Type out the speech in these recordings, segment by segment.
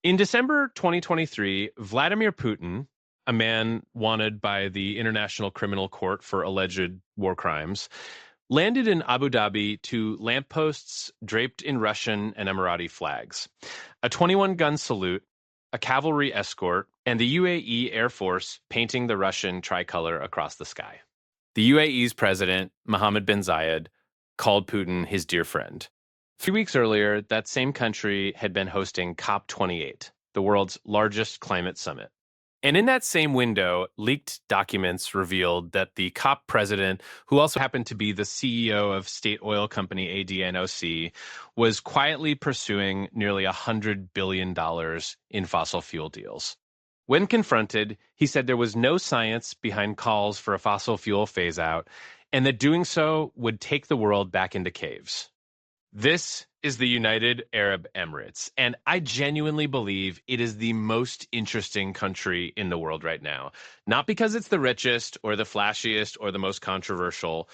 In December 2023, Vladimir Putin, a man wanted by the International Criminal Court for alleged war crimes, landed in Abu Dhabi to lampposts draped in Russian and Emirati flags, a 21-gun salute, a cavalry escort, and the UAE Air Force painting the Russian tricolor across the sky. The UAE's president, Mohamed bin Zayed, called Putin his dear friend. 3 weeks earlier, that same country had been hosting COP28, the world's largest climate summit. And in that same window, leaked documents revealed that the COP president, who also happened to be the CEO of state oil company ADNOC, was quietly pursuing nearly $100 billion in fossil fuel deals. When confronted, he said there was no science behind calls for a fossil fuel phase-out, and that doing so would take the world back into caves. This is the United Arab Emirates, and I genuinely believe it is the most interesting country in the world right now. Not because it's the richest or the flashiest or the most controversial,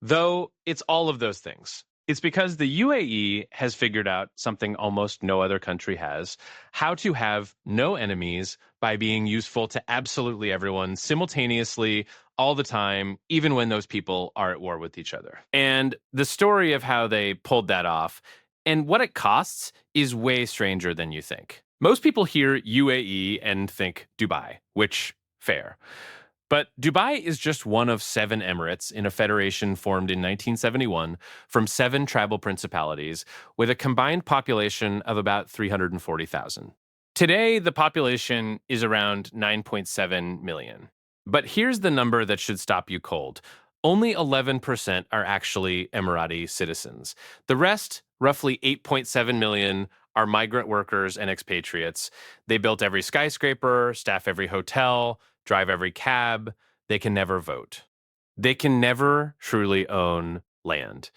though it's all of those things. It's because the UAE has figured out something almost no other country has, how to have no enemies by being useful to absolutely everyone simultaneously, all the time, even when those people are at war with each other. And the story of how they pulled that off and what it costs is way stranger than you think. Most people hear UAE and think Dubai, which, fair. But Dubai is just one of 7 emirates in a federation formed in 1971 from 7 tribal principalities with a combined population of about 340,000. Today, the population is around 9.7 million. But here's the number that should stop you cold. Only 11% are actually Emirati citizens. The rest, roughly 8.7 million, are migrant workers and expatriates. They built every skyscraper, staff every hotel, drive every cab. They can never vote. They can never truly own land.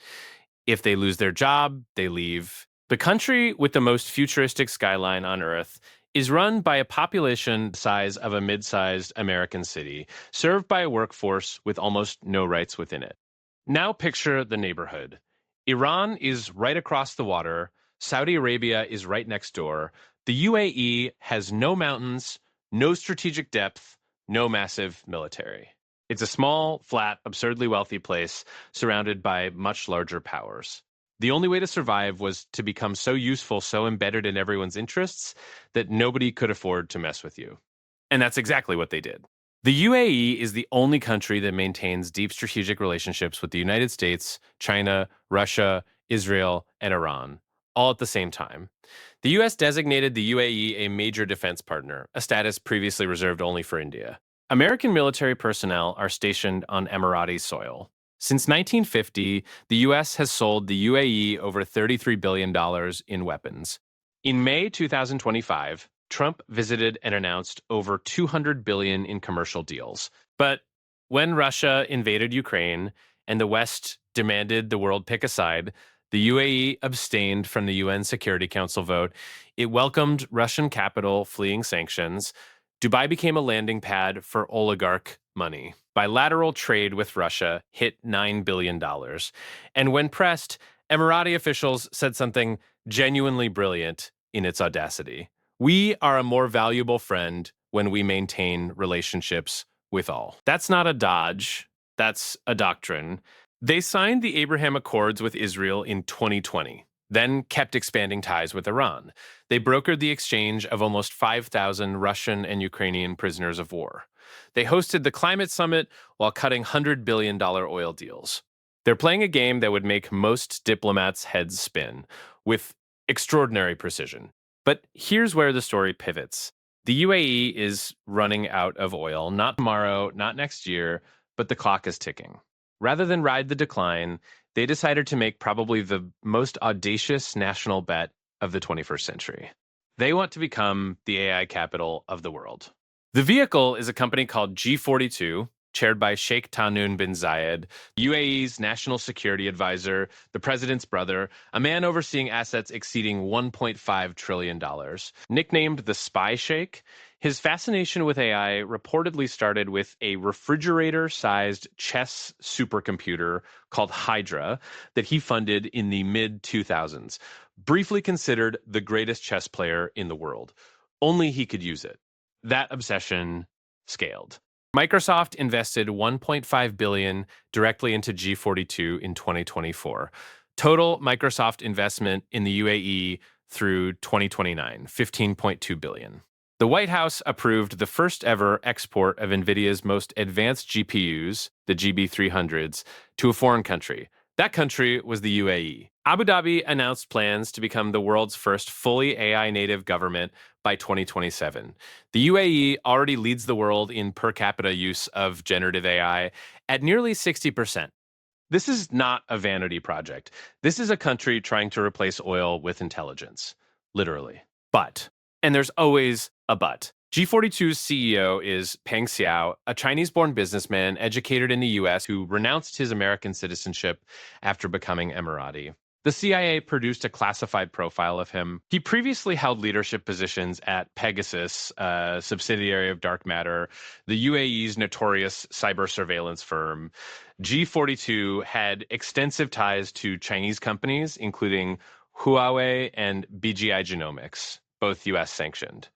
If they lose their job, they leave. The country with the most futuristic skyline on Earth is run by a population the size of a mid-sized American city, served by a workforce with almost no rights within it. Now picture the neighborhood. Iran is right across the water. Saudi Arabia is right next door. The UAE has no mountains, no strategic depth, no massive military. It's a small, flat, absurdly wealthy place surrounded by much larger powers. The only way to survive was to become so useful, so embedded in everyone's interests, that nobody could afford to mess with you. And that's exactly what they did. The UAE is the only country that maintains deep strategic relationships with the United States, China, Russia, Israel, and Iran, all at the same time. The US designated the UAE a major defense partner, a status previously reserved only for India. American military personnel are stationed on Emirati soil. Since 1950, the U.S. has sold the UAE over $33 billion in weapons. In May 2025, Trump visited and announced over $200 billion in commercial deals. But when Russia invaded Ukraine and the West demanded the world pick a side, the UAE abstained from the UN Security Council vote. It welcomed Russian capital fleeing sanctions. Dubai became a landing pad for oligarch money. Bilateral trade with Russia hit $9 billion. And when pressed, Emirati officials said something genuinely brilliant in its audacity. We are a more valuable friend when we maintain relationships with all. That's not a dodge. That's a doctrine. They signed the Abraham Accords with Israel in 2020. Then kept expanding ties with Iran. They brokered the exchange of almost 5,000 Russian and Ukrainian prisoners of war. They hosted the climate summit while cutting $100 billion oil deals. They're playing a game that would make most diplomats' heads spin, with extraordinary precision. But here's where the story pivots. The UAE is running out of oil, not tomorrow, not next year, but the clock is ticking. Rather than ride the decline, they decided to make probably the most audacious national bet of the 21st century. They want to become the AI capital of the world. The vehicle is a company called G42, chaired by Sheikh Tahnoon bin Zayed, UAE's national security advisor, the president's brother, a man overseeing assets exceeding $1.5 trillion. Nicknamed the Spy Sheikh, his fascination with AI reportedly started with a refrigerator-sized chess supercomputer called Hydra that he funded in the mid-2000s, briefly considered the greatest chess player in the world. Only he could use it. That obsession scaled. Microsoft invested 1.5 billion directly into G42 in 2024. Total Microsoft investment in the UAE through 2029, 15.2 billion. The White House approved the first ever export of NVIDIA's most advanced GPUs, the GB300s, to a foreign country. That country was the UAE. Abu Dhabi announced plans to become the world's first fully AI native government by 2027. The UAE already leads the world in per capita use of generative AI at nearly 60%. This is not a vanity project. This is a country trying to replace oil with intelligence, literally. But, and there's always a but. G42's CEO is Peng Xiao, a Chinese-born businessman educated in the US who renounced his American citizenship after becoming Emirati. The CIA produced a classified profile of him. He previously held leadership positions at Pegasus, a subsidiary of Dark Matter, the UAE's notorious cyber surveillance firm. G42 had extensive ties to Chinese companies, including Huawei and BGI Genomics, both US sanctioned.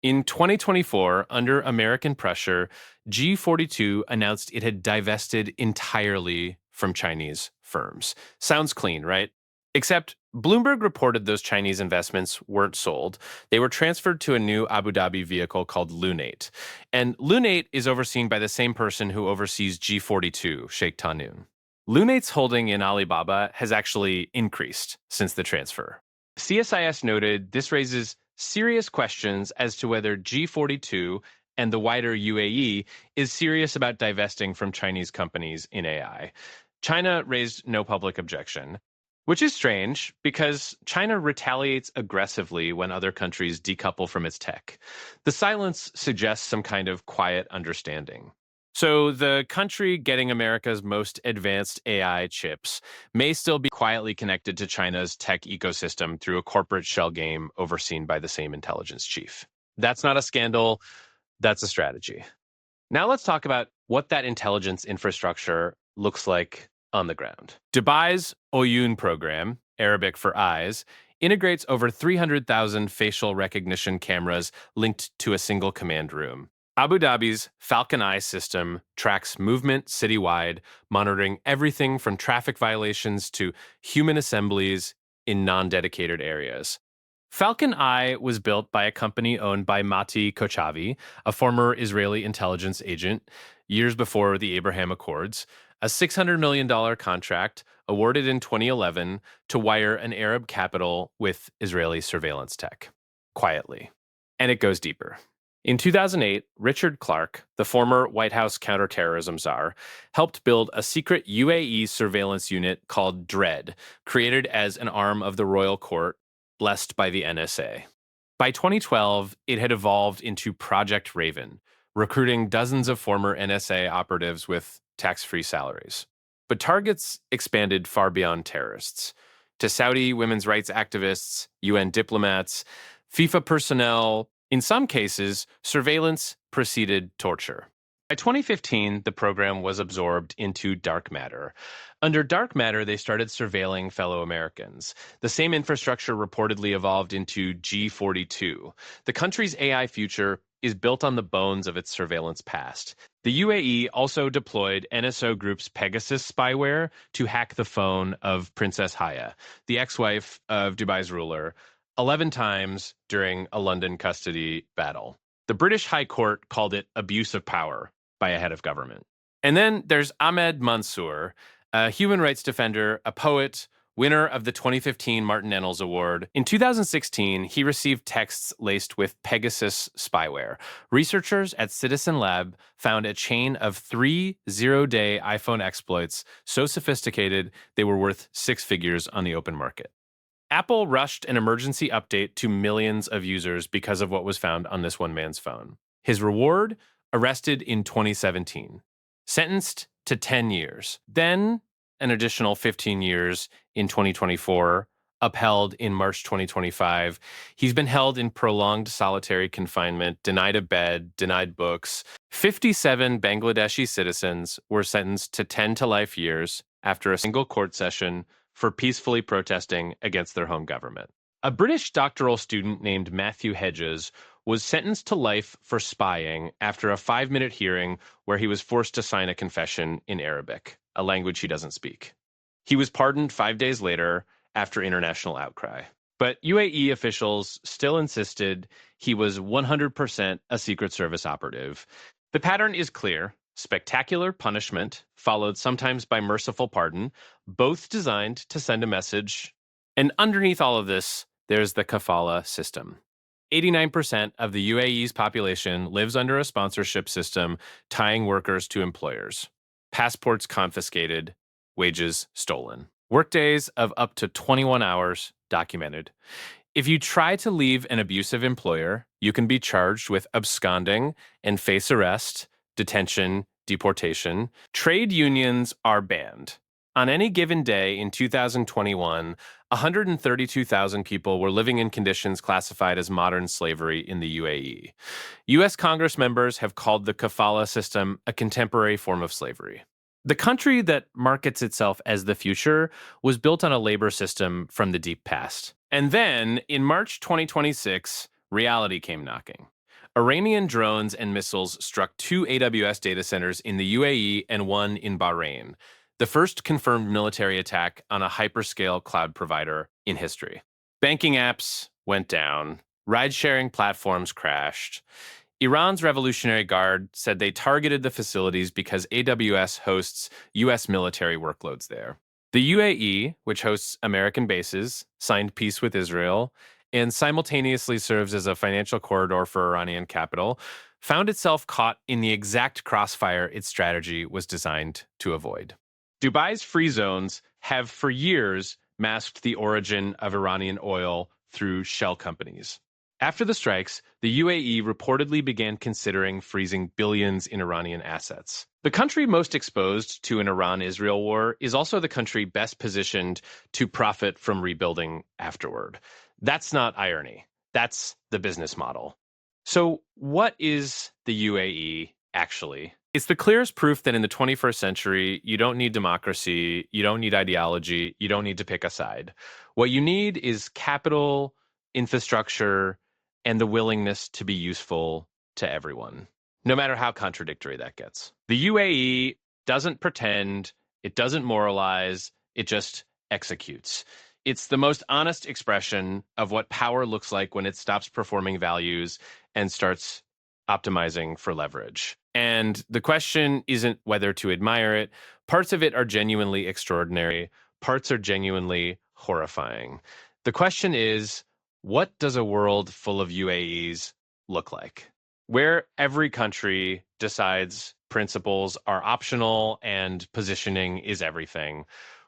In 2024, under American pressure, G42 announced it had divested entirely from Chinese firms. Sounds clean, right? Except Bloomberg reported those Chinese investments weren't sold. They were transferred to a new Abu Dhabi vehicle called Lunate. And Lunate is overseen by the same person who oversees G42, Sheikh Tahnoon. Lunate's holding in Alibaba has actually increased since the transfer. CSIS noted this raises serious questions as to whether G42 and the wider UAE is serious about divesting from Chinese companies in AI. China raised no public objection, which is strange because China retaliates aggressively when other countries decouple from its tech. The silence suggests some kind of quiet understanding. So the country getting America's most advanced AI chips may still be quietly connected to China's tech ecosystem through a corporate shell game overseen by the same intelligence chief. That's not a scandal, that's a strategy. Now let's talk about what that intelligence infrastructure looks like on the ground. Dubai's Oyun program, Arabic for eyes, integrates over 300,000 facial recognition cameras linked to a single command room. Abu Dhabi's Falcon Eye system tracks movement citywide, monitoring everything from traffic violations to human assemblies in non-dedicated areas. Falcon Eye was built by a company owned by Mati Kochavi, a former Israeli intelligence agent, years before the Abraham Accords, a $600 million contract awarded in 2011 to wire an Arab capital with Israeli surveillance tech. Quietly. And it goes deeper. In 2008, Richard Clarke, the former White House counterterrorism czar, helped build a secret UAE surveillance unit called DREAD, created as an arm of the royal court, blessed by the NSA. By 2012, it had evolved into Project Raven, recruiting dozens of former NSA operatives with tax-free salaries. But targets expanded far beyond terrorists. To Saudi women's rights activists, UN diplomats, FIFA personnel. In some cases, surveillance preceded torture. By 2015, the program was absorbed into Dark Matter. Under Dark Matter, they started surveilling fellow Americans. The same infrastructure reportedly evolved into G42. The country's AI future is built on the bones of its surveillance past. The UAE also deployed NSO Group's Pegasus spyware to hack the phone of Princess Haya, the ex-wife of Dubai's ruler, 11 times during a London custody battle. The British High Court called it abuse of power by a head of government. And then there's Ahmed Mansour, a human rights defender, a poet, winner of the 2015 Martin Ennals Award. In 2016, he received texts laced with Pegasus spyware. Researchers at Citizen Lab found a chain of 3 zero-day iPhone exploits so sophisticated they were worth 6 figures on the open market. Apple rushed an emergency update to millions of users because of what was found on this one man's phone. His reward? Arrested in 2017. Sentenced to 10 years. Then an additional 15 years in 2024. Upheld in March 2025. He's been held in prolonged solitary confinement, denied a bed, denied books. 57 Bangladeshi citizens were sentenced to 10 to life years after a single court session for peacefully protesting against their home government. A British doctoral student named Matthew Hedges was sentenced to life for spying after a 5-minute hearing where he was forced to sign a confession in Arabic, a language he doesn't speak. He was pardoned 5 days later after international outcry. But UAE officials still insisted he was 100% a Secret Service operative. The pattern is clear: spectacular punishment, followed sometimes by merciful pardon, both designed to send a message. And underneath all of this, there's the kafala system. 89% of the UAE's population lives under a sponsorship system tying workers to employers. Passports confiscated, wages stolen. Workdays of up to 21 hours documented. If you try to leave an abusive employer, you can be charged with absconding and face arrest, detention, deportation. Trade unions are banned. On any given day in 2021, 132,000 people were living in conditions classified as modern slavery in the UAE. U.S. Congress members have called the kafala system a contemporary form of slavery. The country that markets itself as the future was built on a labor system from the deep past. And then, in March 2026, reality came knocking. Iranian drones and missiles struck 2 AWS data centers in the UAE and 1 in Bahrain, the first confirmed military attack on a hyperscale cloud provider in history. Banking apps went down, ride-sharing platforms crashed. Iran's Revolutionary Guard said they targeted the facilities because AWS hosts U.S. military workloads there. The UAE, which hosts American bases, signed peace with Israel, and simultaneously serves as a financial corridor for Iranian capital, found itself caught in the exact crossfire its strategy was designed to avoid. Dubai's free zones have for years masked the origin of Iranian oil through shell companies. After the strikes, the UAE reportedly began considering freezing billions in Iranian assets. The country most exposed to an Iran-Israel war is also the country best positioned to profit from rebuilding afterward. That's not irony. That's the business model. So what is the UAE actually? It's the clearest proof that in the 21st century, you don't need democracy, you don't need ideology, you don't need to pick a side. What you need is capital, infrastructure, and the willingness to be useful to everyone, no matter how contradictory that gets. The UAE doesn't pretend, it doesn't moralize, it just executes. It's the most honest expression of what power looks like when it stops performing values and starts optimizing for leverage. And the question isn't whether to admire it. Parts of it are genuinely extraordinary. Parts are genuinely horrifying. The question is, what does a world full of UAEs look like? Where every country decides principles are optional and positioning is everything.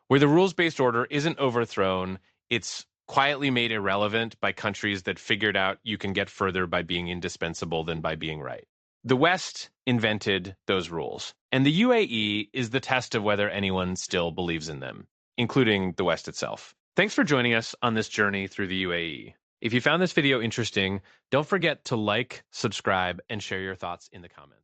Where the rules-based order isn't overthrown, it's quietly made irrelevant by countries that figured out you can get further by being indispensable than by being right. The West invented those rules, and the UAE is the test of whether anyone still believes in them, including the West itself. Thanks for joining us on this journey through the UAE. If you found this video interesting, don't forget to like, subscribe, and share your thoughts in the comments.